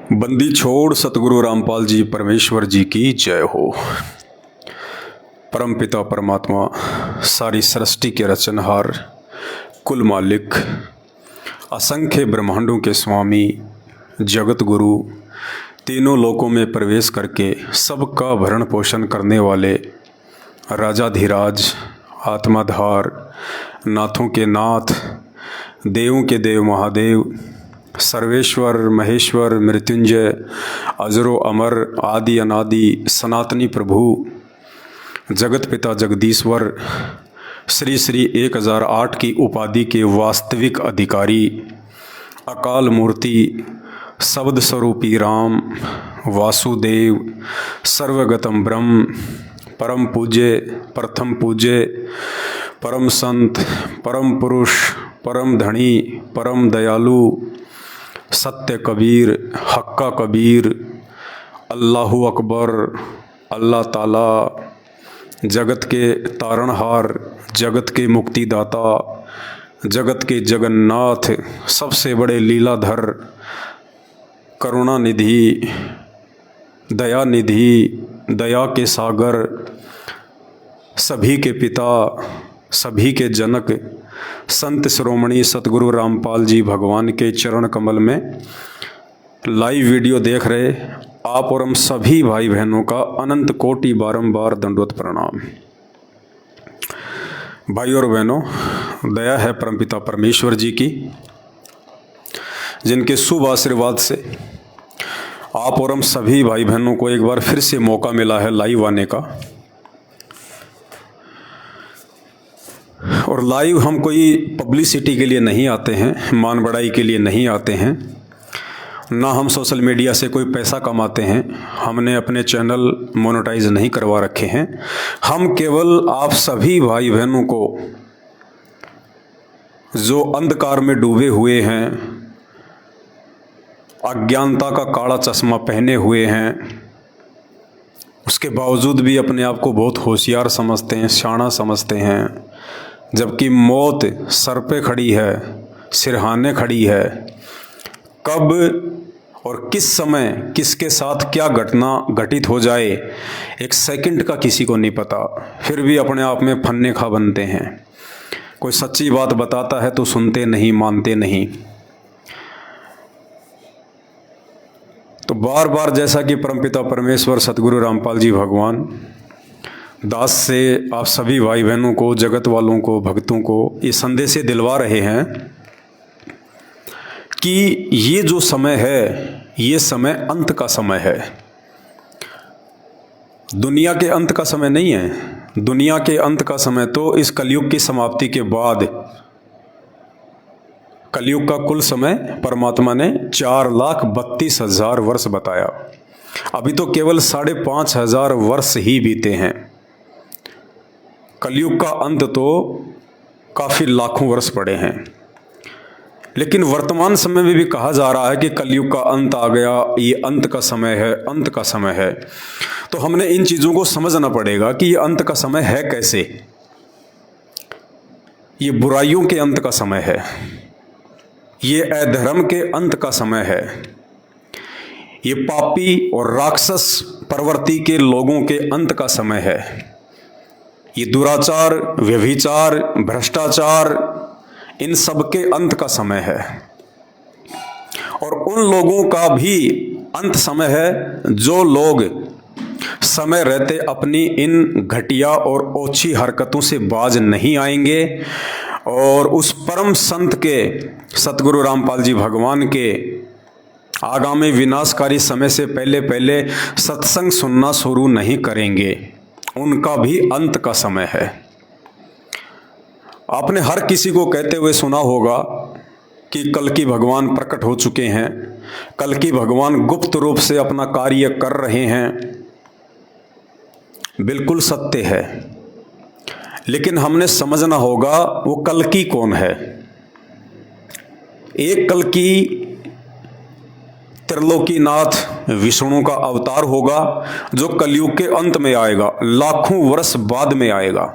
बंदी छोड़ सतगुरु रामपाल जी परमेश्वर जी की जय हो। परमपिता परमात्मा सारी सृष्टि के रचनहार, कुल मालिक, असंख्य ब्रह्मांडों के स्वामी, जगत गुरु, तीनों लोकों में प्रवेश करके सबका भरण पोषण करने वाले राजाधिराज, आत्माधार, नाथों के नाथ, देवों के देव महादेव, सर्वेश्वर महेश्वर मृत्युंजय, अजरो अमर, आदि अनादि सनातनी प्रभु, जगत पिता जगदीश्वर, श्री श्री 1008 की उपाधि के वास्तविक अधिकारी, अकाल मूर्ति, शब्द स्वरूपी राम, वासुदेव, सर्वगतम ब्रह्म, परम पूज्य, प्रथम पूज्य, परम संत, परम पुरुष, परम धनी, परम दयालु, सत्य कबीर, हक्का कबीर, अल्लाहु अकबर, अल्लाह ताला, जगत के तारणहार, जगत के मुक्तिदाता, जगत के जगन्नाथ, सबसे बड़े लीलाधर, करुणा निधि, दया निधि, दया के सागर, सभी के पिता, सभी के जनक, संत शिरोमणि सतगुरु रामपाल जी भगवान के चरण कमल में लाइव वीडियो देख रहे आप और हम सभी भाई बहनों का अनंत कोटि बारंबार दंडवत प्रणाम। भाई और बहनों, दया है परमपिता परमेश्वर जी की, जिनके शुभ आशीर्वाद से आप और हम सभी भाई बहनों को एक बार फिर से मौका मिला है लाइव आने का। और लाइव हम कोई पब्लिसिटी के लिए नहीं आते हैं, मान बढ़ाई के लिए नहीं आते हैं, ना हम सोशल मीडिया से कोई पैसा कमाते हैं। हमने अपने चैनल मोनेटाइज नहीं करवा रखे हैं। हम केवल आप सभी भाई बहनों को जो अंधकार में डूबे हुए हैं, अज्ञानता का काला चश्मा पहने हुए हैं, उसके बावजूद भी अपने आप को बहुत होशियार समझते हैं, शाना समझते हैं, जबकि मौत सर पे खड़ी है, सिरहाने खड़ी है। कब और किस समय किसके साथ क्या घटना घटित हो जाए, एक सेकंड का किसी को नहीं पता। फिर भी अपने आप में फन्ने खा बनते हैं। कोई सच्ची बात बताता है तो सुनते नहीं, मानते नहीं। तो बार बार जैसा कि परमपिता परमेश्वर सतगुरु रामपाल जी भगवान दास से आप सभी भाई बहनों को, जगत वालों को, भक्तों को ये संदेश दिलवा रहे हैं कि ये जो समय है, ये समय अंत का समय है। दुनिया के अंत का समय नहीं है। दुनिया के अंत का समय तो इस कलयुग की समाप्ति के बाद, कलयुग का कुल समय परमात्मा ने 4,32,000 वर्ष बताया। अभी तो केवल 5,500 वर्ष ही बीते हैं। कलयुग का अंत तो काफ़ी लाखों वर्ष पड़े हैं। लेकिन वर्तमान समय में भी कहा जा रहा है कि कलयुग का अंत आ गया, ये अंत का समय है, अंत का समय है। तो हमने इन चीज़ों को समझना पड़ेगा कि ये अंत का समय है कैसे। ये बुराइयों के अंत का समय है, ये अधर्म के अंत का समय है, ये पापी और राक्षस प्रवृत्ति के लोगों के अंत का समय है, ये दुराचार, व्यभिचार, भ्रष्टाचार, इन सब के अंत का समय है। और उन लोगों का भी अंत समय है जो लोग समय रहते अपनी इन घटिया और ओछी हरकतों से बाज नहीं आएंगे और उस परम संत के, सतगुरु रामपाल जी भगवान के आगामी विनाशकारी समय से पहले पहले सत्संग सुनना शुरू नहीं करेंगे। उनका भी अंत का समय है। आपने हर किसी को कहते हुए सुना होगा कि कल की भगवान प्रकट हो चुके हैं, कल की भगवान गुप्त रूप से अपना कार्य कर रहे हैं। बिल्कुल सत्य है, लेकिन हमने समझना होगा वो कल की कौन है। एक कल की त्रिलोकीनाथ विष्णु का अवतार होगा जो कलयुग के अंत में आएगा, लाखों वर्ष बाद में आएगा।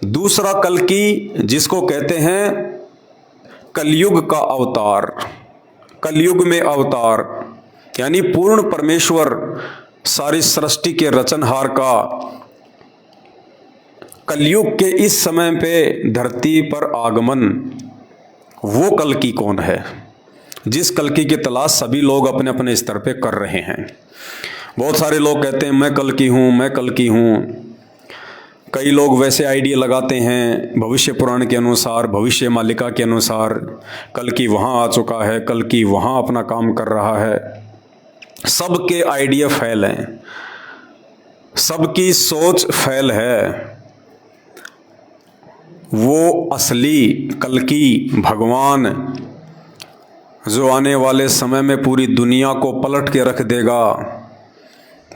दूसरा कल की, जिसको कहते हैं कलयुग का अवतार, कलयुग में अवतार, यानी पूर्ण परमेश्वर सारी सृष्टि के रचनहार का कलयुग के इस समय पे धरती पर आगमन, वो कल्कि कौन है, जिस कल्कि की तलाश सभी लोग अपने अपने स्तर पे कर रहे हैं। बहुत सारे लोग कहते हैं मैं कल्कि हूँ, मैं कल्कि हूँ। कई लोग वैसे आइडिया लगाते हैं भविष्य पुराण के अनुसार, भविष्य मालिका के अनुसार, कल्कि वहाँ आ चुका है, कल्कि वहाँ अपना काम कर रहा है। सबके आइडिया फेल हैं, सबकी सोच फेल है। वो असली कल्कि भगवान जो आने वाले समय में पूरी दुनिया को पलट के रख देगा,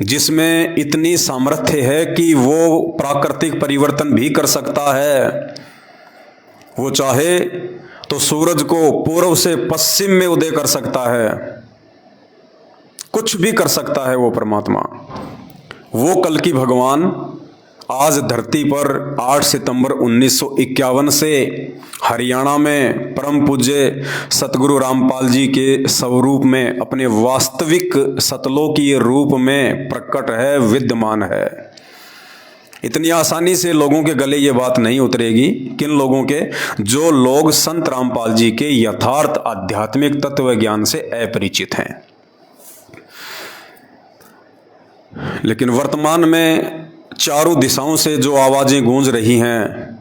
जिसमें इतनी सामर्थ्य है कि वो प्राकृतिक परिवर्तन भी कर सकता है। वो चाहे तो सूरज को पूर्व से पश्चिम में उदय कर सकता है, कुछ भी कर सकता है वो परमात्मा। वो कल्कि भगवान आज धरती पर 8 सितंबर 1951 से हरियाणा में परम पूज्य सतगुरु रामपाल जी के स्वरूप में अपने वास्तविक सतलोकीय रूप में प्रकट है, विद्यमान है। इतनी आसानी से लोगों के गले ये बात नहीं उतरेगी। किन लोगों के? जो लोग संत रामपाल जी के यथार्थ आध्यात्मिक तत्व ज्ञान से अपरिचित हैं। लेकिन वर्तमान में चारों दिशाओं से जो आवाजें गूंज रही हैं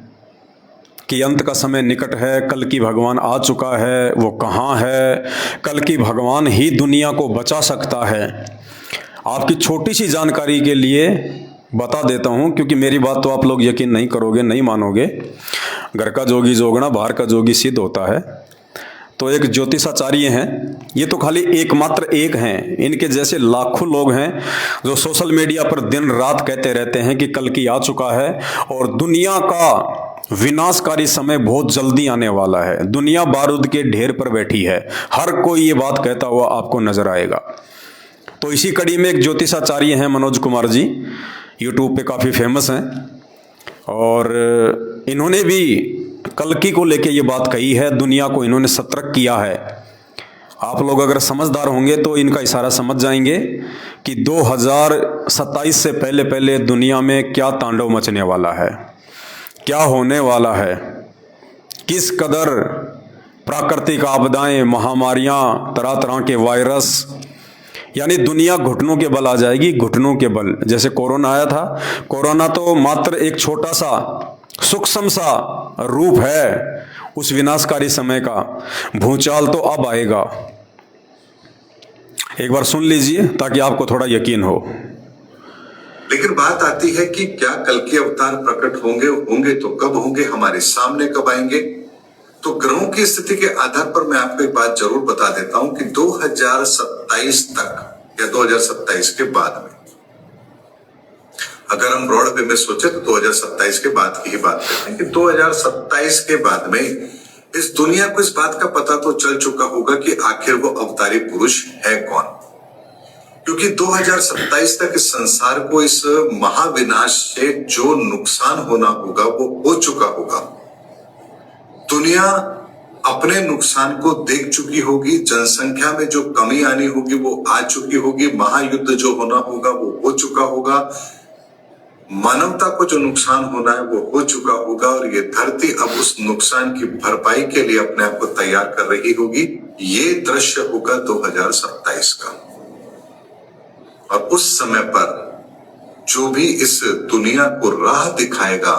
कि अंत का समय निकट है, कल्कि भगवान आ चुका है, वो कहाँ है, कल्कि भगवान ही दुनिया को बचा सकता है। आपकी छोटी सी जानकारी के लिए बता देता हूँ, क्योंकि मेरी बात तो आप लोग यकीन नहीं करोगे, नहीं मानोगे। घर का जोगी जोगना, बाहर का जोगी सिद्ध होता है। तो एक ज्योतिषाचार्य हैं, ये तो खाली एकमात्र एक हैं, इनके जैसे लाखों लोग हैं जो सोशल मीडिया पर दिन रात कहते रहते हैं कि कल्कि आ चुका है और दुनिया का विनाशकारी समय बहुत जल्दी आने वाला है। दुनिया बारूद के ढेर पर बैठी है, हर कोई ये बात कहता हुआ आपको नजर आएगा। तो इसी कड़ी में एक ज्योतिषाचार्य हैं मनोज कुमार जी, यूट्यूब पे काफ़ी फेमस हैं, और इन्होंने भी कल्कि को लेके ये बात कही है। दुनिया को इन्होंने सतर्क किया है। आप लोग अगर समझदार होंगे तो इनका इशारा समझ जाएंगे कि 2027 से पहले पहले दुनिया में क्या तांडव मचने वाला है, क्या होने वाला है, किस कदर प्राकृतिक आपदाएं, महामारियां, तरह तरह के वायरस, यानी दुनिया घुटनों के बल आ जाएगी, घुटनों के बल। जैसे कोरोना आया था, कोरोना तो मात्र एक छोटा सा सूक्ष्म सा रूप है उस विनाशकारी समय का। भूचाल तो अब आएगा। एक बार सुन लीजिए ताकि आपको थोड़ा यकीन हो। लेकिन बात आती है कि क्या कल्कि अवतार प्रकट होंगे तो कब होंगे, हमारे सामने कब आएंगे? तो ग्रहों की स्थिति के आधार पर मैं आपको एक बात जरूर बता देता हूं कि 2027 तक या 2027 के बाद में, अगर हम ब्रॉड वे में सोचे तो 2027 के बाद की ही बात करते हैं कि 2027 के बाद में इस दुनिया को इस बात का पता तो चल चुका होगा कि आखिर वो अवतारी पुरुष है कौन। क्योंकि 2027 तक इस संसार को इस महाविनाश से जो नुकसान होना होगा वो हो चुका होगा। दुनिया अपने नुकसान को देख चुकी होगी, जनसंख्या में जो कमी आनी होगी वो आ चुकी होगी, महायुद्ध जो होना होगा वो हो चुका होगा, मानवता को जो नुकसान होना है वो हो चुका होगा, और ये धरती अब उस नुकसान की भरपाई के लिए अपने आप को तैयार कर रही होगी। ये दृश्य होगा 2027 का। और उस समय पर जो भी इस दुनिया को राह दिखाएगा,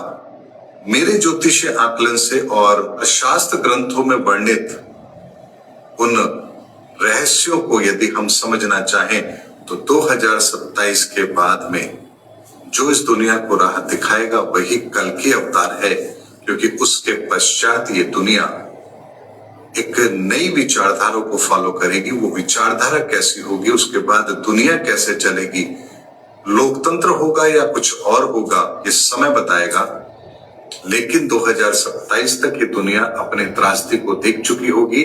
मेरे ज्योतिषीय आकलन से और शास्त्र ग्रंथों में वर्णित उन रहस्यों को यदि हम समझना चाहें तो 2027 के बाद में जो इस दुनिया को राह दिखाएगा वही कल्कि अवतार है। क्योंकि उसके पश्चात ये दुनिया एक नई विचारधारा को फॉलो करेगी। वो विचारधारा कैसी होगी, उसके बाद दुनिया कैसे चलेगी, लोकतंत्र होगा या कुछ और होगा, ये समय बताएगा। लेकिन 2027 तक ये दुनिया अपने त्रासदी को देख चुकी होगी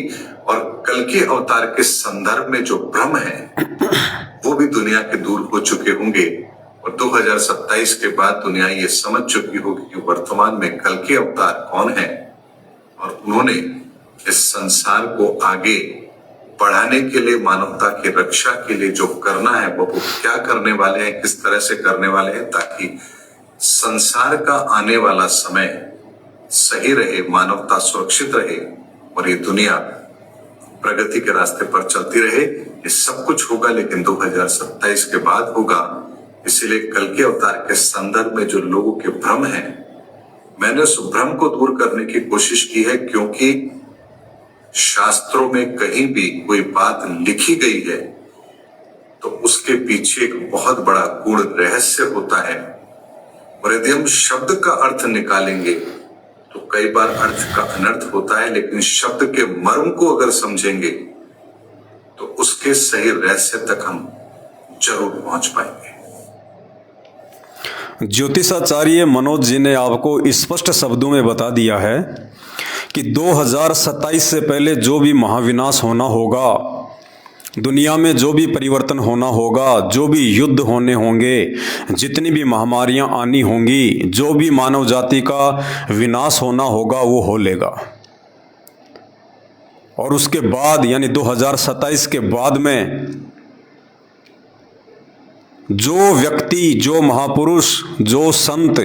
और कल्कि अवतार के संदर्भ में जो भ्रम है वो भी दुनिया के दूर हो चुके होंगे। और 2027 के बाद दुनिया ये समझ चुकी होगी कि वर्तमान में कल्कि अवतार कौन है, और उन्होंने इस संसार को आगे बढ़ाने के लिए, मानवता की रक्षा के लिए जो करना है वो क्या करने वाले हैं, किस तरह से करने वाले हैं, ताकि संसार का आने वाला समय सही रहे, मानवता सुरक्षित रहे और ये दुनिया प्रगति के रास्ते पर चलती रहे। ये सब कुछ होगा लेकिन 2027 के बाद होगा। इसीलिए कल के अवतार के संदर्भ में जो लोगों के भ्रम है, मैंने उस भ्रम को दूर करने की कोशिश की है, क्योंकि शास्त्रों में कहीं भी कोई बात लिखी गई है तो उसके पीछे एक बहुत बड़ा गूढ़ रहस्य होता है। और यदि हम शब्द का अर्थ निकालेंगे तो कई बार अर्थ का अनर्थ होता है, लेकिन शब्द के मर्म को अगर समझेंगे तो उसके सही रहस्य तक हम जरूर पहुंच पाएंगे। ज्योतिषाचार्य मनोज जी ने आपको स्पष्ट शब्दों में बता दिया है कि 2027 से पहले जो भी महाविनाश होना होगा, दुनिया में जो भी परिवर्तन होना होगा, जो भी युद्ध होने होंगे, जितनी भी महामारियां आनी होंगी, जो भी मानव जाति का विनाश होना होगा वो हो लेगा। और उसके बाद यानी 2027 के बाद में जो व्यक्ति, जो महापुरुष, जो संत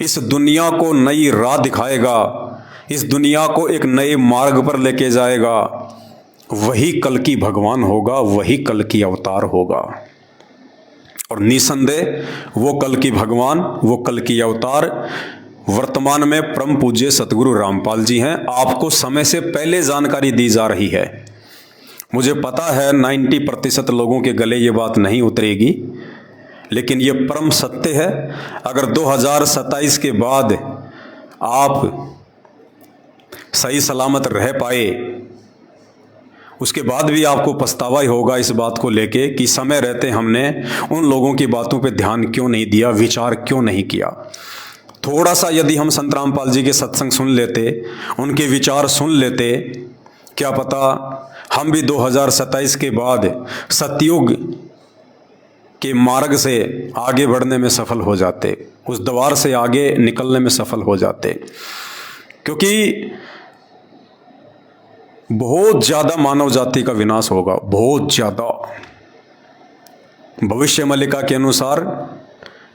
इस दुनिया को नई राह दिखाएगा, इस दुनिया को एक नए मार्ग पर लेके जाएगा, वही कल की भगवान होगा, वही कल की अवतार होगा। और निसंदेह वो कल की भगवान, वो कल की अवतार वर्तमान में परम पूज्य सतगुरु रामपाल जी हैं। आपको समय से पहले जानकारी दी जा रही है। मुझे पता है 90% लोगों के गले ये बात नहीं उतरेगी, लेकिन ये परम सत्य है। अगर 2027 के बाद आप सही सलामत रह पाए, उसके बाद भी आपको पछतावा ही होगा इस बात को लेके कि समय रहते हमने उन लोगों की बातों पे ध्यान क्यों नहीं दिया, विचार क्यों नहीं किया। थोड़ा सा यदि हम संत रामपाल जी के सत्संग सुन लेते, उनके विचार सुन लेते, क्या पता हम भी 2027 के बाद सतयुग के मार्ग से आगे बढ़ने में सफल हो जाते, उस द्वार से आगे निकलने में सफल हो जाते। क्योंकि बहुत ज़्यादा मानव जाति का विनाश होगा, बहुत ज़्यादा। भविष्य मल्लिका के अनुसार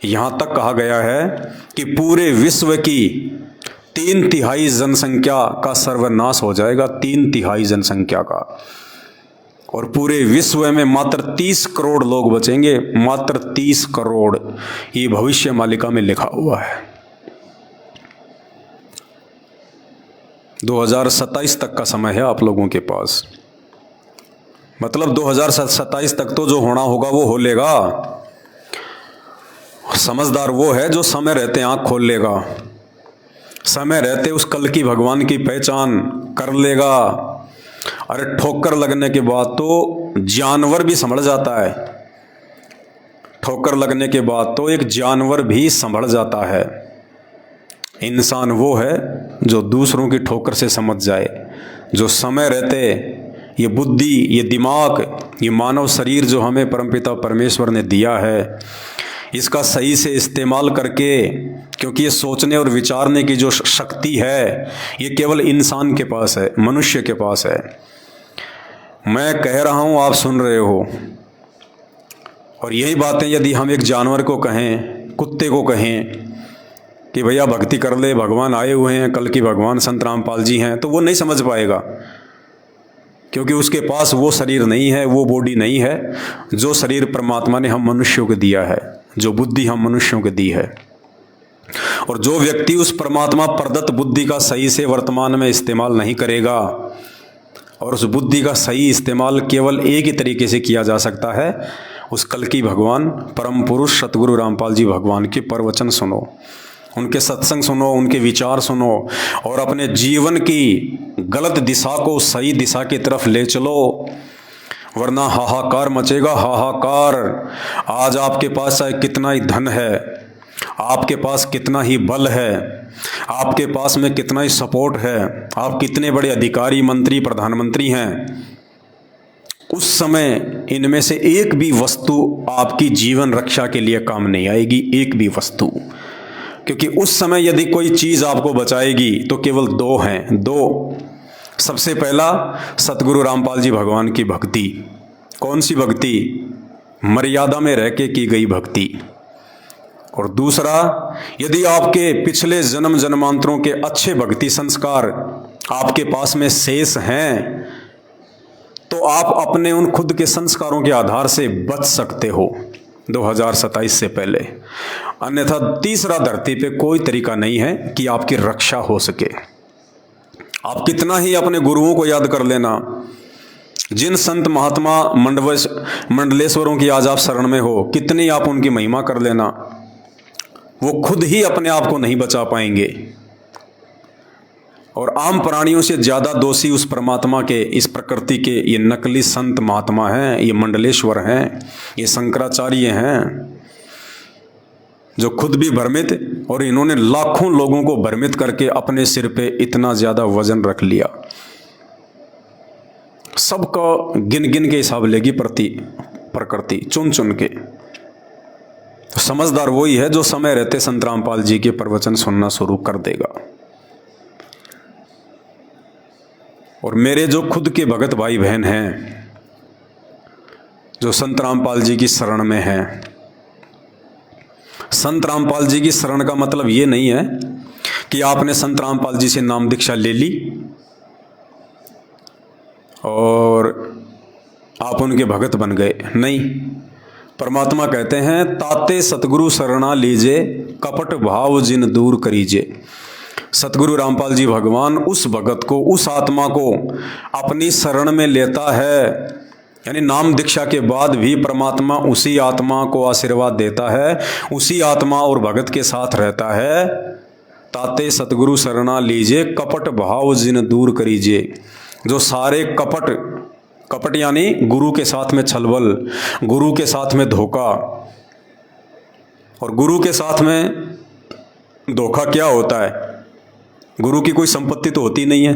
यहाँ तक कहा गया है कि पूरे विश्व की 3/3 जनसंख्या का सर्वनाश हो जाएगा, 3/3 जनसंख्या का। और पूरे विश्व में मात्र 30 करोड़ लोग बचेंगे, मात्र 30 करोड़। ये भविष्य मालिका में लिखा हुआ है। 2027 तक का समय है आप लोगों के पास। मतलब 2027 तक तो जो होना होगा वो हो लेगा। समझदार वो है जो समय रहते आंख खोल लेगा, समय रहते उस कल की भगवान की पहचान कर लेगा। अरे ठोकर लगने के बाद तो जानवर भी संभल जाता है, ठोकर लगने के बाद तो एक जानवर भी संभल जाता है। इंसान वो है जो दूसरों की ठोकर से समझ जाए, जो समय रहते ये बुद्धि, ये दिमाग, ये मानव शरीर जो हमें परमपिता परमेश्वर ने दिया है, इसका सही से इस्तेमाल करके, क्योंकि ये सोचने और विचारने की जो शक्ति है ये केवल इंसान के पास है, मनुष्य के पास है। मैं कह रहा हूँ, आप सुन रहे हो। और यही बातें यदि हम एक जानवर को कहें, कुत्ते को कहें कि भैया भक्ति कर ले, भगवान आए हुए हैं, कल की भगवान संत रामपाल जी हैं, तो वो नहीं समझ पाएगा, क्योंकि उसके पास वो शरीर नहीं है, वो बॉडी नहीं है जो शरीर परमात्मा ने हम मनुष्यों को दिया है, जो बुद्धि हम मनुष्यों को दी है। और जो व्यक्ति उस परमात्मा प्रदत्त बुद्धि का सही से वर्तमान में इस्तेमाल नहीं करेगा, और उस बुद्धि का सही इस्तेमाल केवल एक ही तरीके से किया जा सकता है, उस कल की भगवान परम पुरुष सतगुरु रामपाल जी भगवान के प्रवचन सुनो, उनके सत्संग सुनो, उनके विचार सुनो, और अपने जीवन की गलत दिशा को सही दिशा की तरफ ले चलो, वरना हाहाकार मचेगा, हाहाकार। आज आपके पास चाहे कितना ही धन है, आपके पास कितना ही बल है, आपके पास में कितना ही सपोर्ट है, आप कितने बड़े अधिकारी, मंत्री, प्रधानमंत्री हैं, उस समय इनमें से एक भी वस्तु आपकी जीवन रक्षा के लिए काम नहीं आएगी, एक भी वस्तु। क्योंकि उस समय यदि कोई चीज़ आपको बचाएगी तो केवल दो हैं, दो। सबसे पहला सतगुरु रामपाल जी भगवान की भक्ति। कौन सी भक्ति? मर्यादा में रह के की गई भक्ति। और दूसरा, यदि आपके पिछले जन्म जन्मांतरों के अच्छे भक्ति संस्कार आपके पास में शेष हैं तो आप अपने उन खुद के संस्कारों के आधार से बच सकते हो 2027 से पहले। अन्यथा तीसरा धरती पे कोई तरीका नहीं है कि आपकी रक्षा हो सके। आप कितना ही अपने गुरुओं को याद कर लेना, जिन संत महात्मा मंडलेश्वरों की आज आप शरण में हो, कितनी आप उनकी महिमा कर लेना, वो खुद ही अपने आप को नहीं बचा पाएंगे। और आम प्राणियों से ज्यादा दोषी उस परमात्मा के, इस प्रकृति के ये नकली संत महात्मा हैं, ये मंडलेश्वर हैं, ये शंकराचार्य हैं, जो खुद भी भ्रमित, और इन्होंने लाखों लोगों को भ्रमित करके अपने सिर पे इतना ज्यादा वजन रख लिया। सबका गिन गिन के हिसाब लेगी प्रकृति, चुन चुन के। तो समझदार वही है जो समय रहते संत रामपाल जी के प्रवचन सुनना शुरू कर देगा। और मेरे जो खुद के भगत भाई बहन हैं जो संत रामपाल जी की शरण में हैं, संत रामपाल जी की शरण का मतलब ये नहीं है कि आपने संत रामपाल जी से नाम दीक्षा ले ली और आप उनके भगत बन गए। नहीं, परमात्मा कहते हैं ताते सतगुरु शरणा लीजे, कपट भाव जिन दूर करीजे। सतगुरु रामपाल जी भगवान उस भगत को, उस आत्मा को अपनी शरण में लेता है, यानी नाम दीक्षा के बाद भी परमात्मा उसी आत्मा को आशीर्वाद देता है, उसी आत्मा और भगत के साथ रहता है। ताते सतगुरु शरणा लीजिए, कपट भाव जिन दूर करीजिए। जो सारे कपट यानी गुरु के साथ में छलबल, गुरु के साथ में धोखा, और गुरु के साथ में धोखा क्या होता है? गुरु की कोई संपत्ति तो होती नहीं है,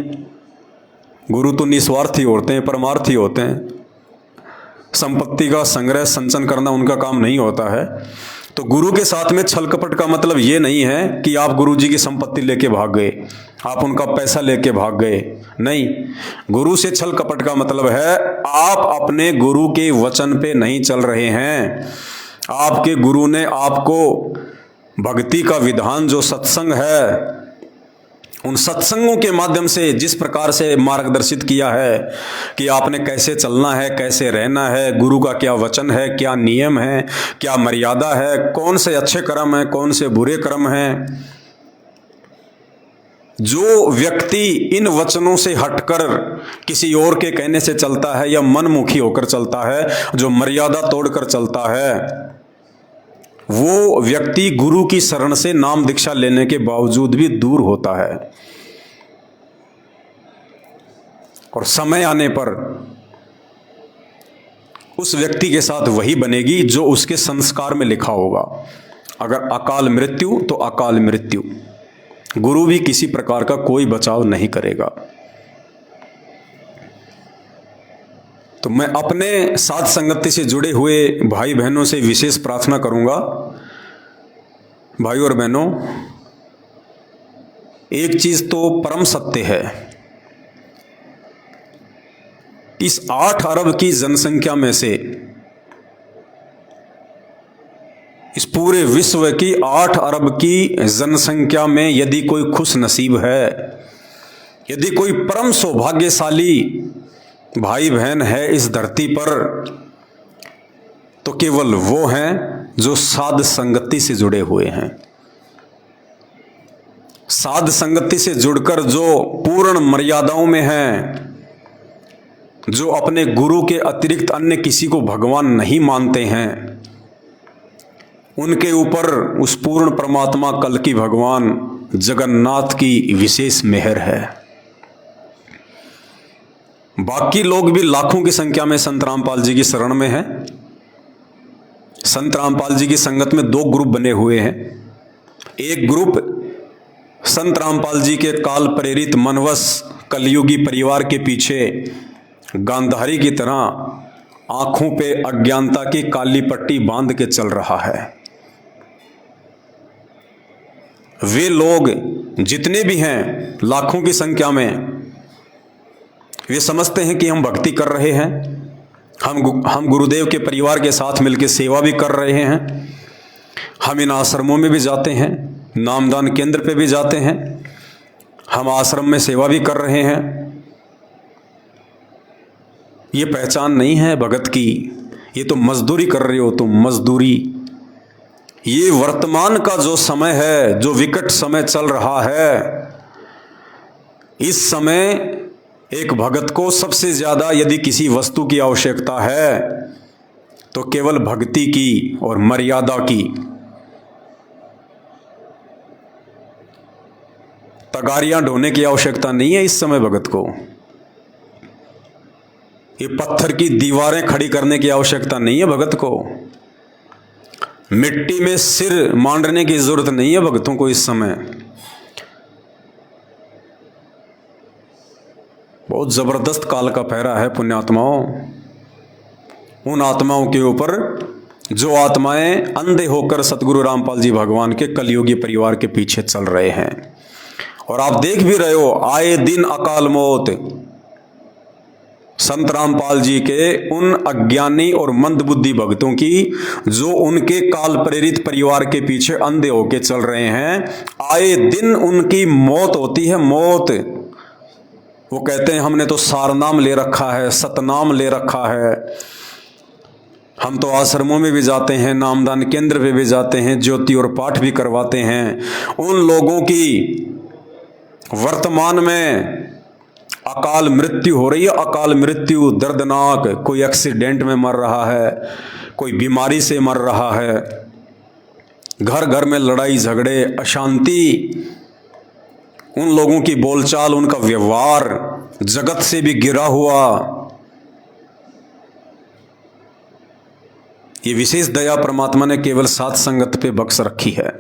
गुरु तो निस्वार्थी होते हैं, परमार्थी होते हैं, संपत्ति का संग्रह संचन करना उनका काम नहीं होता है। तो गुरु के साथ में छल कपट का मतलब ये नहीं है कि आप गुरु जी की संपत्ति लेके भाग गए, आप उनका पैसा लेके भाग गए। नहीं, गुरु से छल कपट का मतलब है आप अपने गुरु के वचन पे नहीं चल रहे हैं। आपके गुरु ने आपको भक्ति का विधान जो सत्संग है, उन सत्संगों के माध्यम से जिस प्रकार से मार्गदर्शित किया है कि आपने कैसे चलना है, कैसे रहना है, गुरु का क्या वचन है, क्या नियम है, क्या मर्यादा है, कौन से अच्छे कर्म हैं, कौन से बुरे कर्म हैं। जो व्यक्ति इन वचनों से हटकर किसी और के कहने से चलता है या मनमुखी होकर चलता है, जो मर्यादा तोड़कर चलता है, वो व्यक्ति गुरु की शरण से नाम दीक्षा लेने के बावजूद भी दूर होता है। और समय आने पर उस व्यक्ति के साथ वही बनेगी जो उसके संस्कार में लिखा होगा। अगर अकाल मृत्यु तो अकाल मृत्यु, गुरु भी किसी प्रकार का कोई बचाव नहीं करेगा। तो मैं अपने साथ संगति से जुड़े हुए भाई बहनों से विशेष प्रार्थना करूंगा, भाई और बहनों, एक चीज तो परम सत्य है, इस 8 अरब की जनसंख्या में से, इस पूरे विश्व की 8 अरब की जनसंख्या में यदि कोई खुश नसीब है, यदि कोई परम सौभाग्यशाली भाई बहन है इस धरती पर, तो केवल वो हैं जो साध संगति से जुड़े हुए हैं। साध संगति से जुड़कर जो पूर्ण मर्यादाओं में हैं, जो अपने गुरु के अतिरिक्त अन्य किसी को भगवान नहीं मानते हैं, उनके ऊपर उस पूर्ण परमात्मा कल की भगवान जगन्नाथ की विशेष मेहर है। बाकी लोग भी लाखों की संख्या में संत रामपाल जी की शरण में हैं। संत रामपाल जी की संगत में 2 ग्रुप बने हुए हैं। एक ग्रुप संत रामपाल जी के काल प्रेरित मनवश कलयुगी परिवार के पीछे गांधारी की तरह आंखों पे अज्ञानता की काली पट्टी बांध के चल रहा है। वे लोग जितने भी हैं लाखों की संख्या में, वे समझते हैं कि हम भक्ति कर रहे हैं, हम गुरुदेव के परिवार के साथ मिलकर सेवा भी कर रहे हैं, हम इन आश्रमों में भी जाते हैं, नामदान केंद्र पे भी जाते हैं, हम आश्रम में सेवा भी कर रहे हैं। ये पहचान नहीं है भगत की, ये तो मजदूरी कर रहे हो तुम, मजदूरी। ये वर्तमान का जो समय है, जो विकट समय चल रहा है, इस समय एक भगत को सबसे ज्यादा यदि किसी वस्तु की आवश्यकता है तो केवल भक्ति की और मर्यादा की। तगारियां ढोने की आवश्यकता नहीं है इस समय भगत को, ये पत्थर की दीवारें खड़ी करने की आवश्यकता नहीं है भगत को, मिट्टी में सिर मांडने की जरूरत नहीं है भगतों को इस समय। बहुत जबरदस्त काल का पहरा है पुण्यात्माओं। उन आत्माओं के ऊपर जो आत्माएं अंधे होकर सतगुरु रामपाल जी भगवान के कलयुगी परिवार के पीछे चल रहे हैं। और आप देख भी रहे हो, आए दिन अकाल मौत संत रामपाल जी के उन अज्ञानी और मंदबुद्धि भक्तों की, जो उनके काल प्रेरित परिवार के पीछे अंधे होके चल रहे हैं, आए दिन उनकी मौत होती है, मौत। वो कहते हैं हमने तो सारनाम ले रखा है, सतनाम ले रखा है, हम तो आश्रमों में भी जाते हैं, नामदान केंद्र पे भी जाते हैं, ज्योति और पाठ भी करवाते हैं। उन लोगों की वर्तमान में अकाल मृत्यु हो रही है, अकाल मृत्यु दर्दनाक। कोई एक्सीडेंट में मर रहा है, कोई बीमारी से मर रहा है, घर घर में लड़ाई झगड़े, अशांति, उन लोगों की बोलचाल, उनका व्यवहार जगत से भी गिरा हुआ। ये विशेष दया परमात्मा ने केवल साध संगत पे बख्श रखी है।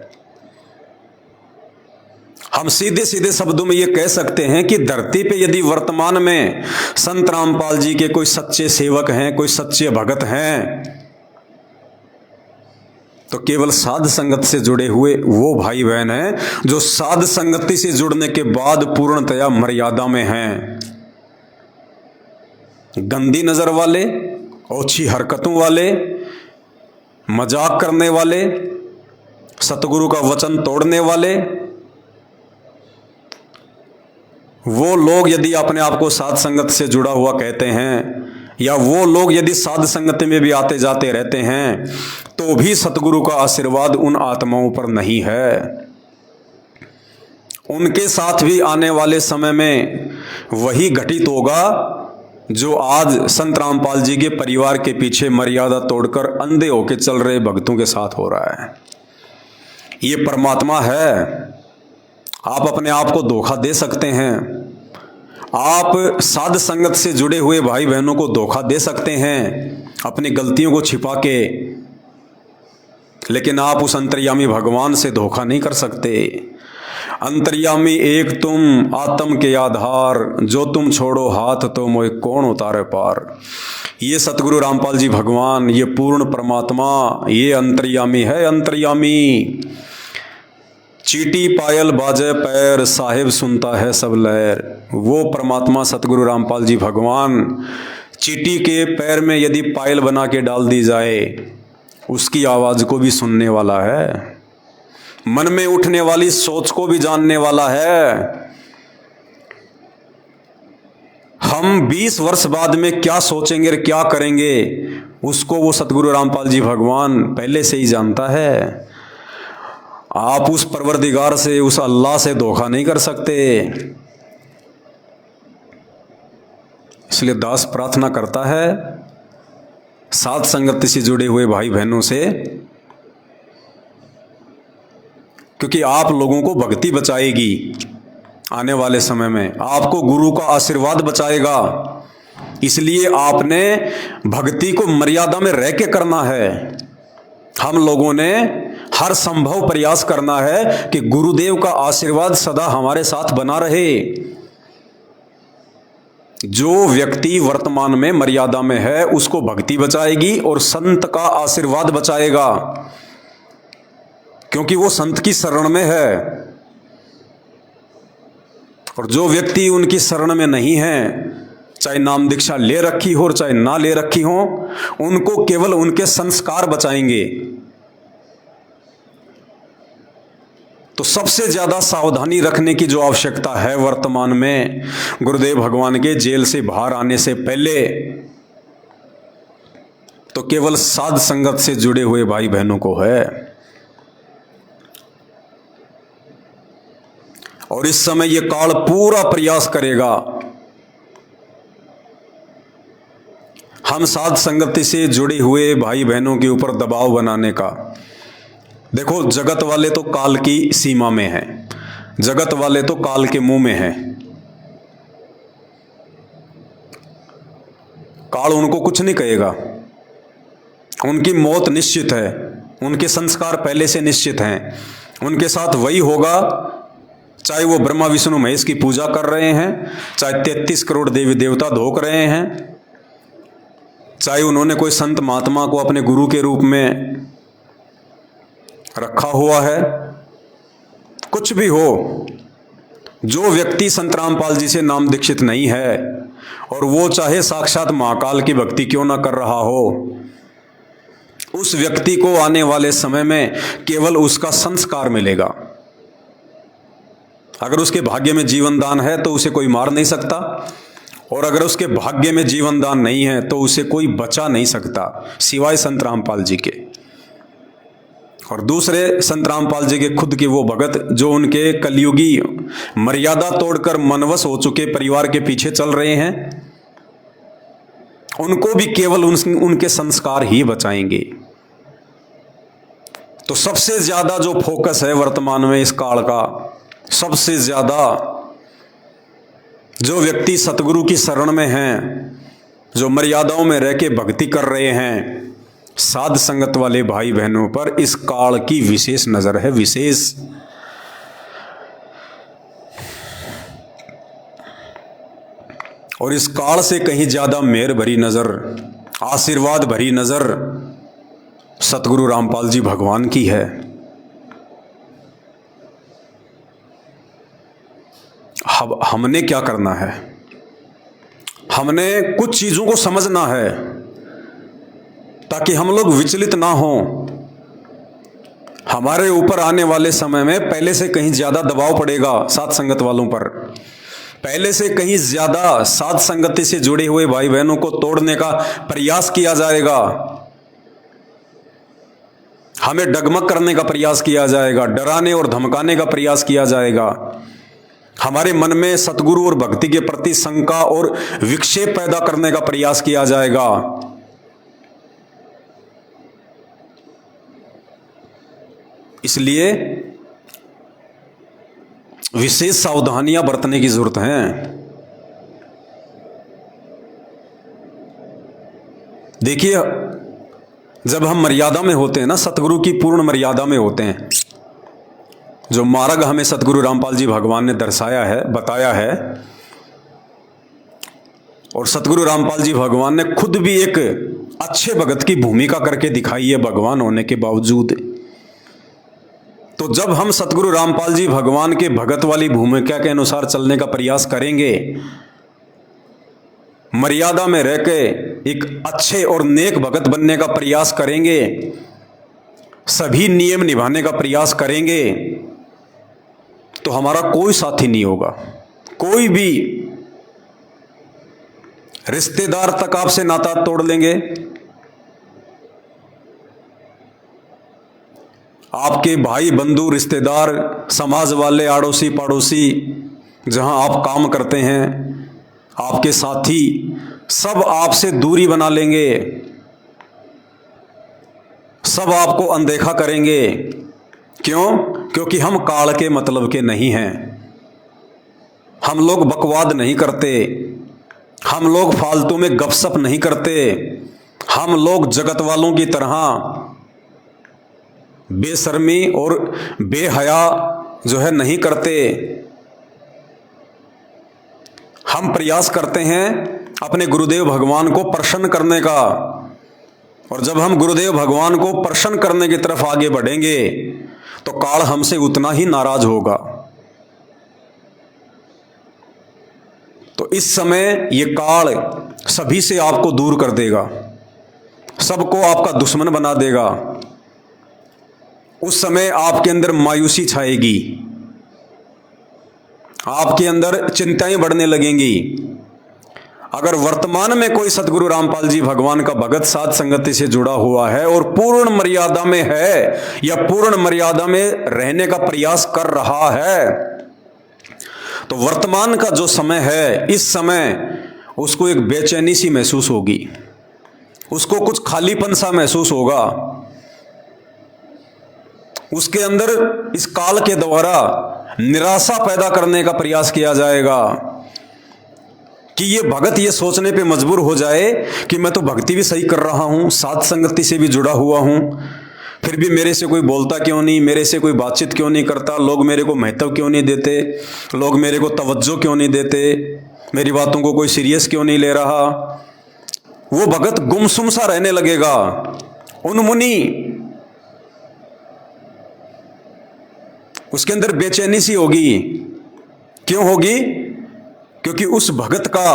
हम सीधे सीधे शब्दों में ये कह सकते हैं कि धरती पे यदि वर्तमान में संत रामपाल जी के कोई सच्चे सेवक हैं, कोई सच्चे भगत हैं, तो केवल साध संगत से जुड़े हुए वो भाई बहन हैं जो साध संगति से जुड़ने के बाद पूर्णतया मर्यादा में हैं। गंदी नजर वाले, ओछी हरकतों वाले, मजाक करने वाले, सतगुरु का वचन तोड़ने वाले, वो लोग यदि अपने आप को साध संगत से जुड़ा हुआ कहते हैं, या वो लोग यदि साध संगत में भी आते जाते रहते हैं, तो भी सतगुरु का आशीर्वाद उन आत्माओं पर नहीं है। उनके साथ भी आने वाले समय में वही घटित होगा जो आज संत रामपाल जी के परिवार के पीछे मर्यादा तोड़कर अंधे होके चल रहे भक्तों के साथ हो रहा है। ये परमात्मा है। आप अपने आप को धोखा दे सकते हैं, आप साध संगत से जुड़े हुए भाई बहनों को धोखा दे सकते हैं अपनी गलतियों को छिपा के, लेकिन आप उस अंतर्यामी भगवान से धोखा नहीं कर सकते। अंतर्यामी एक तुम, आत्म के आधार, जो तुम छोड़ो हाथ तो मोए कौन उतारे पार। ये सतगुरु रामपाल जी भगवान, ये पूर्ण परमात्मा, ये अंतर्यामी है। अंतर्यामी चीटी पायल बाजे पैर, साहिब सुनता है सब लहर। वो परमात्मा सतगुरु रामपाल जी भगवान, चीटी के पैर में यदि पायल बना के डाल दी जाए, उसकी आवाज को भी सुनने वाला है, मन में उठने वाली सोच को भी जानने वाला है। हम 20 वर्ष बाद में क्या सोचेंगे और क्या करेंगे, उसको वो सतगुरु रामपाल जी भगवान पहले से ही जानता है। आप उस परवरदिगार से, उस अल्लाह से धोखा नहीं कर सकते। इसलिए दास प्रार्थना करता है साध संगत से जुड़े हुए भाई बहनों से, क्योंकि आप लोगों को भक्ति बचाएगी। आने वाले समय में आपको गुरु का आशीर्वाद बचाएगा। इसलिए आपने भक्ति को मर्यादा में रह के करना है। हम लोगों ने हर संभव प्रयास करना है कि गुरुदेव का आशीर्वाद सदा हमारे साथ बना रहे। जो व्यक्ति वर्तमान में मर्यादा में है उसको भक्ति बचाएगी और संत का आशीर्वाद बचाएगा, क्योंकि वो संत की शरण में है। और जो व्यक्ति उनकी शरण में नहीं है, चाहे नाम दीक्षा ले रखी हो और चाहे ना ले रखी हो, उनको केवल उनके संस्कार बचाएंगे। तो सबसे ज्यादा सावधानी रखने की जो आवश्यकता है वर्तमान में, गुरुदेव भगवान के जेल से बाहर आने से पहले, तो केवल साध संगत से जुड़े हुए भाई बहनों को है। और इस समय ये काल पूरा प्रयास करेगा हम साध संगति से जुड़े हुए भाई बहनों के ऊपर दबाव बनाने का। देखो, जगत वाले तो काल की सीमा में हैं, जगत वाले तो काल के मुंह में हैं। काल उनको कुछ नहीं कहेगा, उनकी मौत निश्चित है, उनके संस्कार पहले से निश्चित हैं, उनके साथ वही होगा। चाहे वो ब्रह्मा विष्णु महेश की पूजा कर रहे हैं, चाहे 33 करोड़ देवी देवता धोक रहे हैं, चाहे उन्होंने कोई संत महात्मा को अपने गुरु के रूप में रखा हुआ है, कुछ भी हो, जो व्यक्ति संत रामपाल जी से नाम दीक्षित नहीं है, और वो चाहे साक्षात महाकाल की भक्ति क्यों ना कर रहा हो, उस व्यक्ति को आने वाले समय में केवल उसका संस्कार मिलेगा। अगर उसके भाग्य में जीवन दान है तो उसे कोई मार नहीं सकता, और अगर उसके भाग्य में जीवन दान नहीं है तो उसे कोई बचा नहीं सकता सिवाय संत रामपाल जी के। और दूसरे संत रामपाल जी के खुद के वो भगत जो उनके कलयुगी मर्यादा तोड़कर मनवश हो चुके परिवार के पीछे चल रहे हैं, उनको भी केवल उनके संस्कार ही बचाएंगे। तो सबसे ज्यादा जो फोकस है वर्तमान में इस काल का, सबसे ज्यादा जो व्यक्ति सतगुरु की शरण में हैं, जो मर्यादाओं में रह के भक्ति कर रहे हैं, साध संगत वाले भाई बहनों पर इस काल की विशेष नजर है, विशेष। और इस काल से कहीं ज्यादा मेहर भरी नजर, आशीर्वाद भरी नजर सतगुरु रामपाल जी भगवान की है। हमने क्या करना है? हमने कुछ चीजों को समझना है ताकि हम लोग विचलित ना हों। हमारे ऊपर आने वाले समय में पहले से कहीं ज्यादा दबाव पड़ेगा साध संगत वालों पर, पहले से कहीं ज्यादा साध संगति से जुड़े हुए भाई बहनों को तोड़ने का प्रयास किया जाएगा, हमें डगमग करने का प्रयास किया जाएगा, डराने और धमकाने का प्रयास किया जाएगा, हमारे मन में सतगुरु और भक्ति के प्रति शंका और विक्षेप पैदा करने का प्रयास किया जाएगा। इसलिए विशेष सावधानियां बरतने की जरूरत है। देखिए, जब हम मर्यादा में होते हैं ना, सतगुरु की पूर्ण मर्यादा में होते हैं, जो मार्ग हमें सतगुरु रामपाल जी भगवान ने दर्शाया है, बताया है, और सतगुरु रामपाल जी भगवान ने खुद भी एक अच्छे भगत की भूमिका करके दिखाई है भगवान होने के बावजूद। तो जब हम सतगुरु रामपाल जी भगवान के भगत वाली भूमिका के अनुसार चलने का प्रयास करेंगे, मर्यादा में रह के एक अच्छे और नेक भगत बनने का प्रयास करेंगे, सभी नियम निभाने का प्रयास करेंगे, तो हमारा कोई साथी नहीं होगा। कोई भी रिश्तेदार तक आपसे नाता तोड़ लेंगे, आपके भाई बंधु रिश्तेदार, समाज वाले, आड़ोसी पड़ोसी, जहां आप काम करते हैं, आपके साथी, सब आपसे दूरी बना लेंगे, सब आपको अनदेखा करेंगे। क्यों? क्योंकि हम काल के मतलब के नहीं हैं, हम लोग बकवाद नहीं करते, हम लोग फालतू में गपशप नहीं करते, हम लोग जगत वालों की तरह बेशर्मी और बेहया जो है नहीं करते। हम प्रयास करते हैं अपने गुरुदेव भगवान को प्रसन्न करने का, और जब हम गुरुदेव भगवान को प्रसन्न करने की तरफ आगे बढ़ेंगे तो काल हमसे उतना ही नाराज होगा। तो इस समय ये काल सभी से आपको दूर कर देगा, सबको आपका दुश्मन बना देगा। उस समय आपके अंदर मायूसी छाएगी, आपके अंदर चिंताएं बढ़ने लगेंगी। अगर वर्तमान में कोई सतगुरु रामपाल जी भगवान का भगत साध संगति से जुड़ा हुआ है और पूर्ण मर्यादा में है या पूर्ण मर्यादा में रहने का प्रयास कर रहा है, तो वर्तमान का जो समय है, इस समय उसको एक बेचैनी सी महसूस होगी, उसको कुछ खालीपन सा महसूस होगा। उसके अंदर इस काल के द्वारा निराशा पैदा करने का प्रयास किया जाएगा कि ये भगत ये सोचने पे मजबूर हो जाए कि मैं तो भक्ति भी सही कर रहा हूं, साध संगति से भी जुड़ा हुआ हूं, फिर भी मेरे से कोई बोलता क्यों नहीं, मेरे से कोई बातचीत क्यों नहीं करता, लोग मेरे को महत्व क्यों नहीं देते, लोग मेरे को तवज्जो क्यों नहीं देते, मेरी बातों को कोई सीरियस क्यों नहीं ले रहा। वो भगत गुमसुम सा रहने लगेगा, उन्मुनी, उसके अंदर बेचैनी सी होगी। क्यों होगी? क्योंकि उस भगत का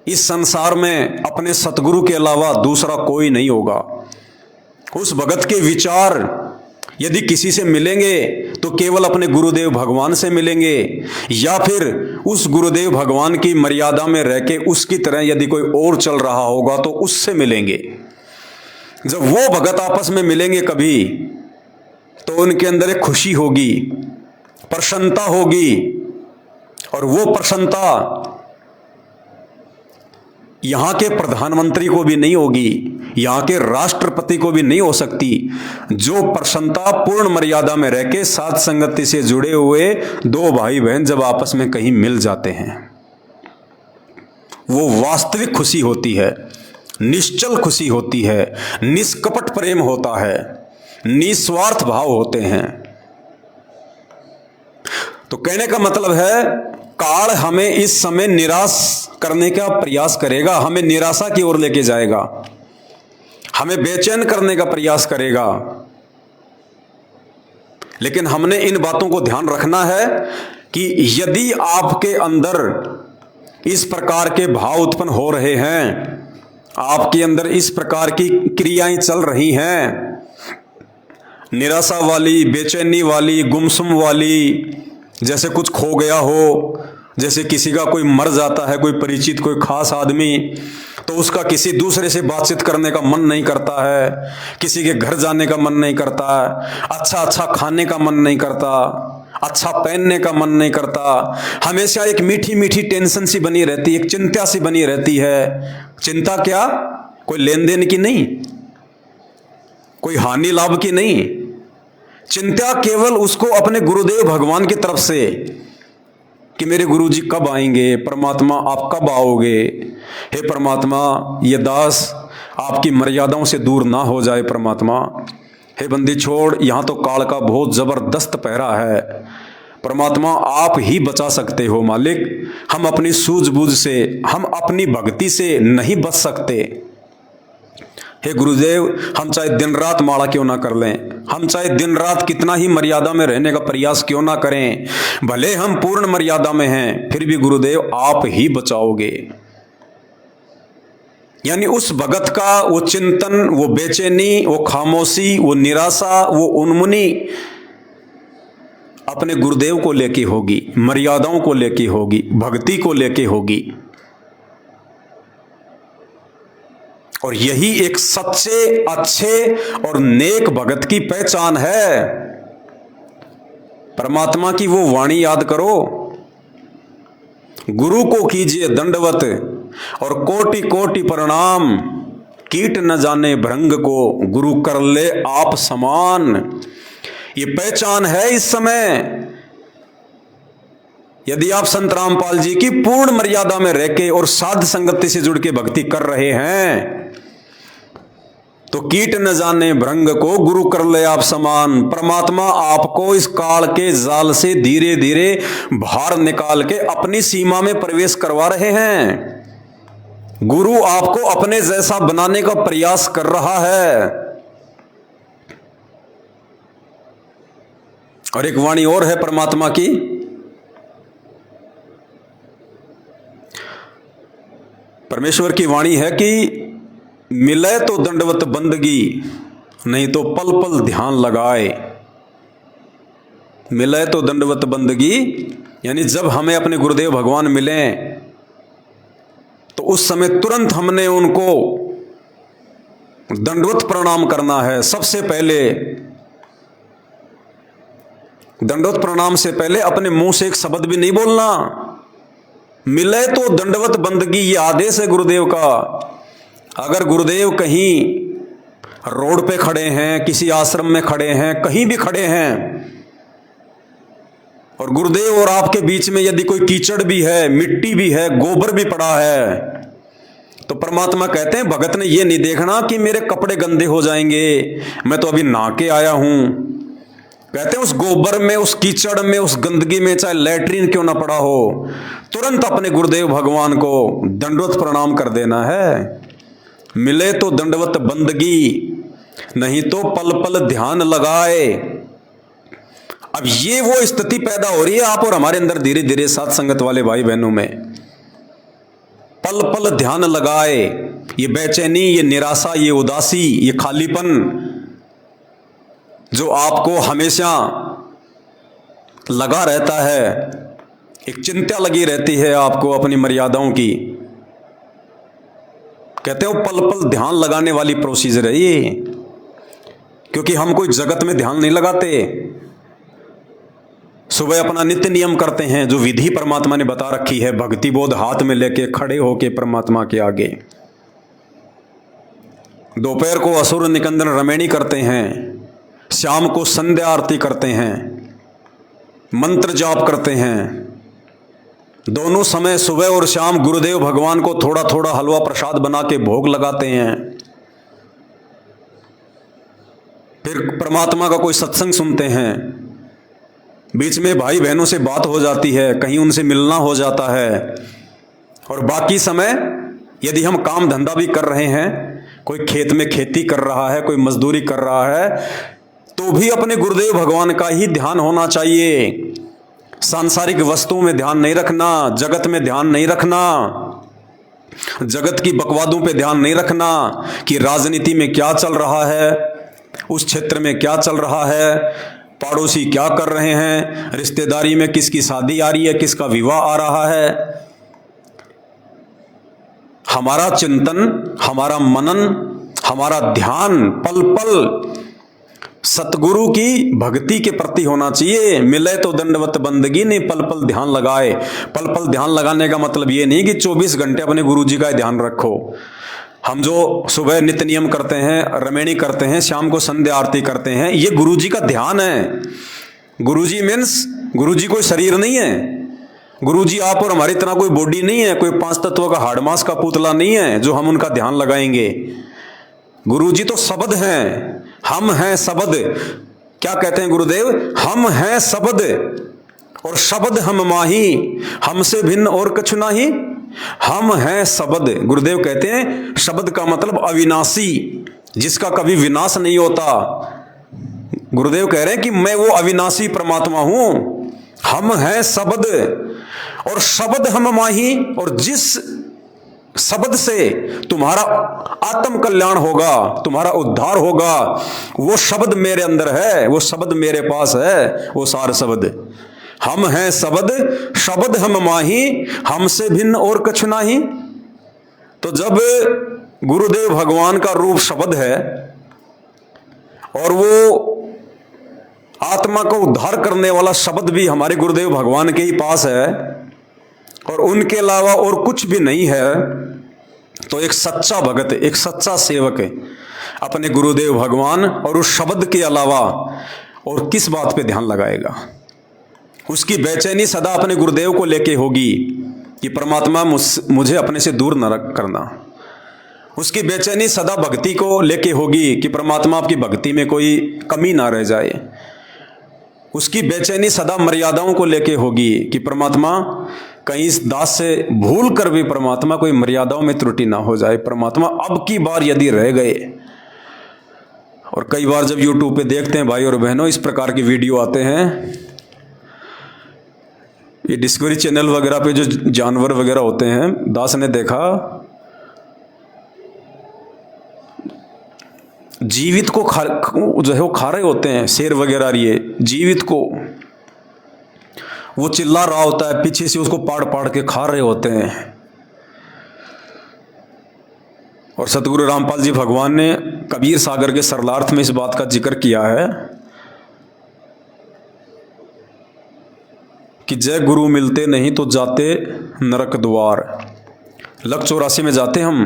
इस संसार में अपने सतगुरु के अलावा दूसरा कोई नहीं होगा। उस भगत के विचार यदि किसी से मिलेंगे तो केवल अपने गुरुदेव भगवान से मिलेंगे, या फिर उस गुरुदेव भगवान की मर्यादा में रह के उसकी तरह यदि कोई और चल रहा होगा तो उससे मिलेंगे। जब वो भगत आपस में मिलेंगे कभी, तो उनके अंदर एक खुशी होगी, प्रसन्नता होगी, और वो प्रसन्नता यहां के प्रधानमंत्री को भी नहीं होगी, यहां के राष्ट्रपति को भी नहीं हो सकती। जो प्रसन्नता पूर्ण मर्यादा में रह के साध संगति से जुड़े हुए दो भाई बहन जब आपस में कहीं मिल जाते हैं, वो वास्तविक खुशी होती है, निश्चल खुशी होती है, निष्कपट प्रेम होता है, निस्वार्थ भाव होते हैं। तो कहने का मतलब है, काल हमें इस समय निराश करने का प्रयास करेगा, हमें निराशा की ओर लेके जाएगा, हमें बेचैन करने का प्रयास करेगा। लेकिन हमने इन बातों को ध्यान रखना है कि यदि आपके अंदर इस प्रकार के भाव उत्पन्न हो रहे हैं, आपके अंदर इस प्रकार की क्रियाएं चल रही हैं, निराशा वाली, बेचैनी वाली, गुमसुम वाली, जैसे कुछ खो गया हो, जैसे किसी का कोई मर जाता है, कोई परिचित, कोई खास आदमी, तो उसका किसी दूसरे से बातचीत करने का मन नहीं करता है, किसी के घर जाने का मन नहीं करता है, अच्छा खाने का मन नहीं करता, अच्छा पहनने का मन नहीं करता, हमेशा एक मीठी मीठी टेंशन सी बनी रहती है, एक चिंता सी बनी रहती है। चिंता क्या? कोई लेन देन की नहीं, कोई हानि लाभ की नहीं, चिंता केवल उसको अपने गुरुदेव भगवान की तरफ से कि मेरे गुरुजी कब आएंगे, परमात्मा आप कब आओगे, हे परमात्मा ये दास आपकी मर्यादाओं से दूर ना हो जाए, परमात्मा हे बंदी छोड़, यहाँ तो काल का बहुत जबरदस्त पहरा है, परमात्मा आप ही बचा सकते हो मालिक, हम अपनी सूझबूझ से, हम अपनी भक्ति से नहीं बच सकते। हे गुरुदेव, हम चाहे दिन रात माला क्यों ना कर लें, हम चाहे दिन रात कितना ही मर्यादा में रहने का प्रयास क्यों ना करें, भले हम पूर्ण मर्यादा में हैं, फिर भी गुरुदेव आप ही बचाओगे। यानी उस भगत का वो चिंतन, वो बेचैनी, वो खामोशी, वो निराशा, वो उन्मुनी अपने गुरुदेव को लेके होगी, मर्यादाओं को लेके होगी, भक्ति को लेके होगी। और यही एक सच्चे, अच्छे और नेक भगत की पहचान है। परमात्मा की वो वाणी याद करो, गुरु को कीजिए दंडवत और कोटि कोटि प्रणाम, कीट न जाने भृंग को गुरु कर ले आप समान। ये पहचान है इस समय। यदि आप संत रामपाल जी की पूर्ण मर्यादा में रह के और साध संगति से जुड़ के भक्ति कर रहे हैं, तो कीट न जाने भृंग को गुरु कर ले आप समान। परमात्मा आपको इस काल के जाल से धीरे धीरे बाहर निकाल के अपनी सीमा में प्रवेश करवा रहे हैं। गुरु आपको अपने जैसा बनाने का प्रयास कर रहा है। और एक वाणी और है परमात्मा की, परमेश्वर की वाणी है कि मिले तो दंडवत बंदगी, नहीं तो पल पल ध्यान लगाए। मिले तो दंडवत बंदगी, यानी जब हमें अपने गुरुदेव भगवान मिले तो उस समय तुरंत हमने उनको दंडवत प्रणाम करना है। सबसे पहले दंडवत प्रणाम से पहले अपने मुंह से एक शब्द भी नहीं बोलना। मिले तो दंडवत बंदगी, ये आदेश है गुरुदेव का। अगर गुरुदेव कहीं रोड पे खड़े हैं, किसी आश्रम में खड़े हैं, कहीं भी खड़े हैं, और गुरुदेव और आपके बीच में यदि कोई कीचड़ भी है, मिट्टी भी है, गोबर भी पड़ा है, तो परमात्मा कहते हैं भगत ने ये नहीं देखना कि मेरे कपड़े गंदे हो जाएंगे, मैं तो अभी नहा के आया हूं। कहते हैं उस गोबर में, उस कीचड़ में, उस गंदगी में, चाहे लैट्रिन क्यों ना पड़ा हो, तुरंत अपने गुरुदेव भगवान को दंडवत प्रणाम कर देना है। मिले तो दंडवत बंदगी, नहीं तो पल पल ध्यान लगाए। अब ये वो स्थिति पैदा हो रही है आप और हमारे अंदर धीरे धीरे, साथ संगत वाले भाई बहनों में। पल पल ध्यान लगाए। ये बेचैनी, ये निराशा, ये उदासी, ये खालीपन जो आपको हमेशा लगा रहता है, एक चिंता लगी रहती है आपको अपनी मर्यादाओं की, कहते हो पल पल ध्यान लगाने वाली प्रोसीजर है ये। क्योंकि हम कोई जगत में ध्यान नहीं लगाते। सुबह अपना नित्य नियम करते हैं, जो विधि परमात्मा ने बता रखी है, भक्ति बोध हाथ में लेके खड़े होके परमात्मा के आगे। दोपहर को असुर निकंदन रमेणी करते हैं, शाम को संध्या आरती करते हैं, मंत्र जाप करते हैं। दोनों समय सुबह और शाम गुरुदेव भगवान को थोड़ा थोड़ा हलवा प्रसाद बना के भोग लगाते हैं। फिर परमात्मा का कोई सत्संग सुनते हैं, बीच में भाई बहनों से बात हो जाती है, कहीं उनसे मिलना हो जाता है। और बाकी समय यदि हम काम धंधा भी कर रहे हैं, कोई खेत में खेती कर रहा है, कोई मजदूरी कर रहा है, तो भी अपने गुरुदेव भगवान का ही ध्यान होना चाहिए। सांसारिक वस्तुओं में ध्यान नहीं रखना, जगत में ध्यान नहीं रखना, जगत की बकवादों पे ध्यान नहीं रखना कि राजनीति में क्या चल रहा है, उस क्षेत्र में क्या चल रहा है, पड़ोसी क्या कर रहे हैं, रिश्तेदारी में किसकी शादी आ रही है, किसका विवाह आ रहा है। हमारा चिंतन, हमारा मनन, हमारा ध्यान पल पल सतगुरु की भक्ति के प्रति होना चाहिए। मिले तो दंडवत बंदगी, नहीं पल पल ध्यान लगाए। पल पल ध्यान लगाने का मतलब ये नहीं कि 24 घंटे अपने गुरु जी का ध्यान रखो। हम जो सुबह नित्य नियम करते हैं, रमेणी करते हैं, शाम को संध्या आरती करते हैं, ये गुरु जी का ध्यान है। गुरु जी मीन्स, गुरु जी कोई शरीर नहीं है। गुरु जी आप और हमारी तरह कोई बॉडी नहीं है, कोई 5 तत्वों का हाड़ मांस का पुतला नहीं है जो हम उनका ध्यान लगाएंगे। गुरु जी तो शब्द हैं, हम हैं शब्द। क्या कहते हैं गुरुदेव? हम हैं शब्द और शब्द हम माही, हमसे भिन्न और कछु नाही। हम हैं शब्द। गुरुदेव कहते हैं शब्द का मतलब अविनाशी, जिसका कभी विनाश नहीं होता। गुरुदेव कह रहे हैं कि मैं वो अविनाशी परमात्मा हूं। हम हैं शब्द और शब्द हम माही, और जिस शब्द से तुम्हारा आत्म कल्याण होगा, तुम्हारा उद्धार होगा, वो शब्द मेरे अंदर है, वो शब्द मेरे पास है, वो सार शब्द। हम हैं शब्द, शब्द हम माही, हमसे भिन्न और कछु नाही। तो जब गुरुदेव भगवान का रूप शब्द है और वो आत्मा को उद्धार करने वाला शब्द भी हमारे गुरुदेव भगवान के ही पास है और उनके अलावा और कुछ भी नहीं है, तो एक सच्चा भगत, एक सच्चा सेवक अपने गुरुदेव भगवान और उस शब्द के अलावा और किस बात पे ध्यान लगाएगा? उसकी बेचैनी सदा अपने गुरुदेव को लेके होगी कि परमात्मा मुझे अपने से दूर न करना। उसकी बेचैनी सदा भक्ति को लेके होगी कि परमात्मा आपकी भक्ति में कोई कमी ना रह जाए। उसकी बेचैनी सदा मर्यादाओं को लेके होगी कि परमात्मा कहीं इस दास से भूल कर भी परमात्मा कोई मर्यादाओं में त्रुटि ना हो जाए। परमात्मा अब की बार यदि रह गए, और कई बार जब यूट्यूब पे देखते हैं भाई और बहनों, इस प्रकार की वीडियो आते हैं, ये डिस्कवरी चैनल वगैरह पे जो जानवर वगैरह होते हैं, दास ने देखा जीवित को जो है वो खा रहे होते हैं, शेर वगैरह ये जीवित को वो चिल्ला रहा होता है, पीछे से उसको पाड़ पाड़ के खा रहे होते हैं। और सतगुरु रामपाल जी भगवान ने कबीर सागर के सरलार्थ में इस बात का जिक्र किया है कि जय गुरु मिलते नहीं तो जाते नरक द्वार। लक 84 में जाते हम।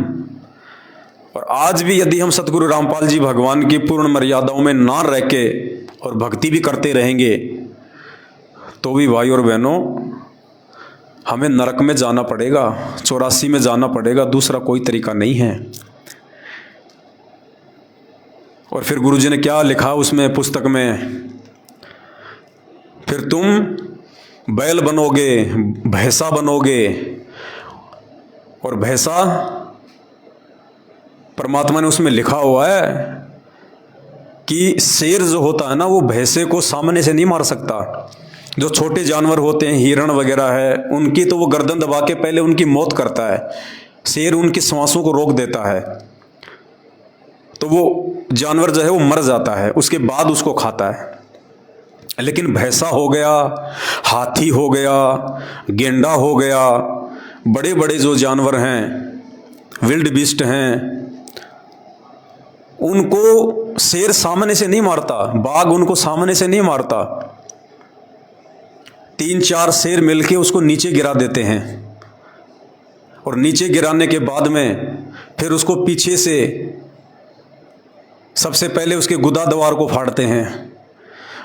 और आज भी यदि हम सतगुरु रामपाल जी भगवान की पूर्ण मर्यादाओं में ना रह के और भक्ति भी करते रहेंगे तो भी भाई और बहनों हमें नरक में जाना पड़ेगा, 84 में जाना पड़ेगा, दूसरा कोई तरीका नहीं है। और फिर गुरुजी ने क्या लिखा उसमें पुस्तक में, फिर तुम बैल बनोगे, भैंसा बनोगे। और भैंसा परमात्मा ने उसमें लिखा हुआ है कि शेर जो होता है ना वो भैंसे को सामने से नहीं मार सकता। जो छोटे जानवर होते हैं, हिरण वगैरह है, उनकी तो वो गर्दन दबा के पहले उनकी मौत करता है। शेर उनकी सांसों को रोक देता है, तो वो जानवर जो है वो मर जाता है, उसके बाद उसको खाता है। लेकिन भैंसा हो गया, हाथी हो गया, गेंडा हो गया, बड़े बड़े जो जानवर हैं, विल्ड बीस्ट हैं, उनको शेर सामने से नहीं मारता, बाघ उनको सामने से नहीं मारता। 3-4 शेर मिलके उसको नीचे गिरा देते हैं और नीचे गिराने के बाद में फिर उसको पीछे से सबसे पहले उसके गुदा द्वार को फाड़ते हैं।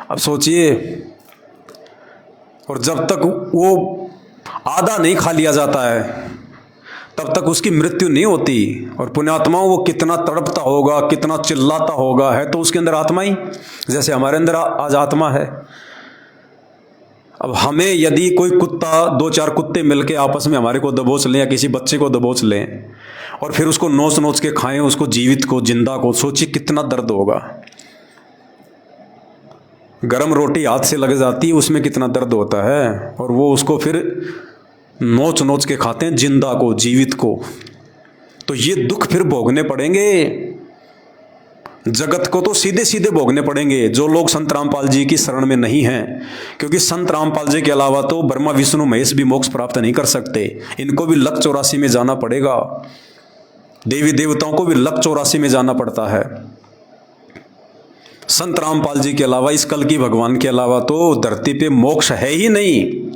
अब सोचिए, और जब तक वो आधा नहीं खा लिया जाता है तब तक उसकी मृत्यु नहीं होती। और पुण्यात्मा वो कितना तड़पता होगा, कितना चिल्लाता होगा, है तो उसके अंदर आत्मा ही, जैसे हमारे अंदर आज आत्मा है। अब हमें यदि कोई कुत्ता, 2-4 कुत्ते मिलके आपस में हमारे को दबोच लें या किसी बच्चे को दबोच लें और फिर उसको नोच नोच के खाएं, उसको जीवित को, जिंदा को, सोचिए कितना दर्द होगा। गरम रोटी हाथ से लग जाती है, उसमें कितना दर्द होता है, और वो उसको फिर नोच नोच के खाते हैं, जिंदा को, जीवित को। तो ये दुख फिर भोगने पड़ेंगे, जगत को तो सीधे सीधे भोगने पड़ेंगे जो लोग संत रामपाल जी की शरण में नहीं हैं। क्योंकि संत रामपाल जी के अलावा तो ब्रह्मा विष्णु महेश भी मोक्ष प्राप्त नहीं कर सकते, इनको भी लक 84 में जाना पड़ेगा। देवी देवताओं को भी लक 84 में जाना पड़ता है। संत रामपाल जी के अलावा, इस कल की भगवान के अलावा तो धरती पे मोक्ष है ही नहीं।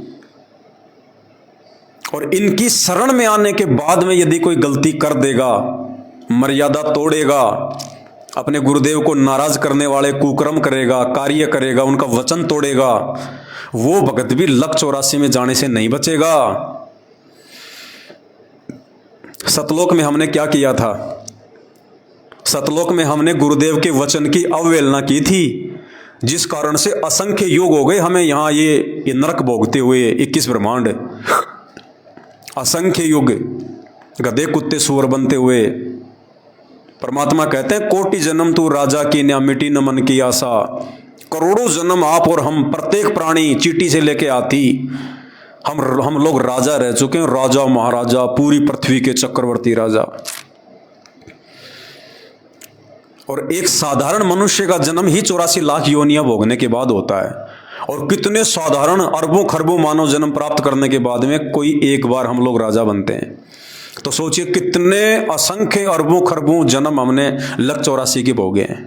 और इनकी शरण में आने के बाद में यदि कोई गलती कर देगा, मर्यादा तोड़ेगा, अपने गुरुदेव को नाराज करने वाले कुकर्म करेगा, कार्य करेगा, उनका वचन तोड़ेगा, वो भगत भी लक 84 में जाने से नहीं बचेगा। सतलोक में हमने क्या किया था? सतलोक में हमने गुरुदेव के वचन की अवहेलना की थी, जिस कारण से असंख्य युग हो गए हमें यहाँ ये नरक भोगते हुए, 21 ब्रह्मांड, असंख्य युग गधे कुत्ते सूअर बनते हुए। परमात्मा कहते हैं, कोटि जन्म तू राजा की न्या मिटी न मन की आशा। करोड़ों जन्म आप और हम, प्रत्येक प्राणी चीटी से लेके आती, हम लोग राजा रह चुके हैं, राजा महाराजा, पूरी पृथ्वी के चक्रवर्ती राजा। और एक साधारण मनुष्य का जन्म ही 84 लाख योनियां भोगने के बाद होता है। और कितने साधारण अरबों खरबों मानव जन्म प्राप्त करने के बाद में कोई एक बार हम लोग राजा बनते हैं। तो सोचिए कितने असंख्य अरबों खरबों जन्म हमने लक 84 के भोगे हैं।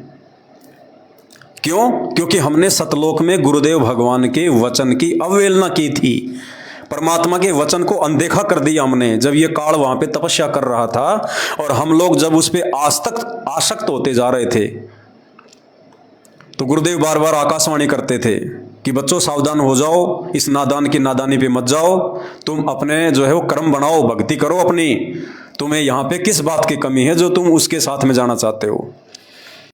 क्यों? क्योंकि हमने सतलोक में गुरुदेव भगवान के वचन की अवहेलना की थी, परमात्मा के वचन को अनदेखा कर दिया हमने। जब ये काल वहां पे तपस्या कर रहा था और हम लोग जब उस पर आसक्त होते जा रहे थे, तो गुरुदेव बार बार आकाशवाणी करते थे कि बच्चों सावधान हो जाओ, इस नादान की नादानी पे मत जाओ, तुम अपने जो है वो कर्म बनाओ, भक्ति करो अपनी, तुम्हें यहाँ पे किस बात की कमी है जो तुम उसके साथ में जाना चाहते हो।